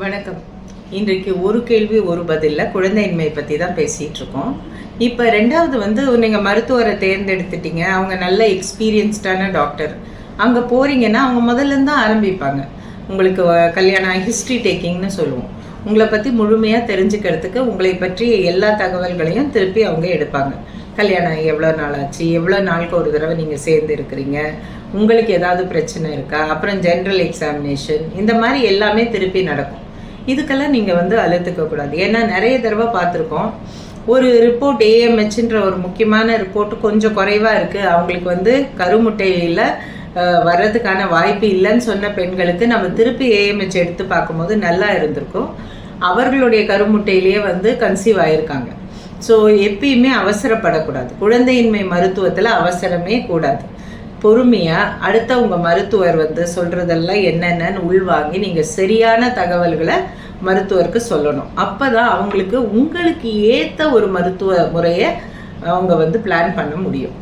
வணக்கம். இன்றைக்கு ஒரு கேள்வி ஒரு பதிலில் குழந்தையின்மை பற்றி தான் பேசிகிட்டு இருக்கோம். இப்போ ரெண்டாவது நீங்கள் மருத்துவரை தேர்ந்தெடுத்துட்டீங்க, அவங்க நல்ல எக்ஸ்பீரியன்ஸ்டான டாக்டர். அங்கே போகிறீங்கன்னா அவங்க முதல்ல தான் ஆரம்பிப்பாங்க. உங்களுக்கு கல்யாணம் ஹிஸ்ட்ரி டேக்கிங்னு சொல்லுவோம். உங்களை பற்றி முழுமையாக தெரிஞ்சுக்கிறதுக்கு உங்களை பற்றி எல்லா தகவல்களையும் திருப்பி அவங்க எடுப்பாங்க. கல்யாணம் எவ்வளோ நாள் ஆச்சு, எவ்வளோ நாளுக்கு ஒரு தடவை நீங்கள் சேர்ந்து இருக்கிறீங்க, உங்களுக்கு ஏதாவது பிரச்சனை இருக்கா, அப்புறம் ஜென்ரல் எக்ஸாமினேஷன், இந்த மாதிரி எல்லாமே திருப்பி நடக்கும். இதுக்கெல்லாம் நீங்கள் அழுத்துக்கக்கூடாது. ஏன்னா நிறைய தடவை பார்த்துருக்கோம், ஒரு ரிப்போர்ட் ஏஎம்ஹெச்ன்ற ஒரு முக்கியமான ரிப்போர்ட் கொஞ்சம் குறைவாக இருக்குது, அவங்களுக்கு கருமுட்டையில் வர்றதுக்கான வாய்ப்பு இல்லைன்னு சொன்ன பெண்களுக்கு நம்ம திருப்பி ஏஎம்ஹெச் எடுத்து பார்க்கும்போது நல்லா இருந்திருக்கும். அவர்களுடைய கருமுட்டையிலேயே கன்சீவ் ஆகியிருக்காங்க. ஸோ எப்பயுமே அவசரப்படக்கூடாது. குழந்தையின்மை மருத்துவத்தில் அவசரமே கூடாது. பொறுமையாக அடுத்த உங்கள் மருத்துவர் சொல்கிறதெல்லாம் என்னென்னு உள்வாங்கி நீங்கள் சரியான தகவல்களை மருத்துவருக்கு சொல்லணும். அப்போ தான் அவங்களுக்கு உங்களுக்கு ஏற்ற ஒரு மருத்துவ முறையை அவங்க பிளான் பண்ண முடியும்.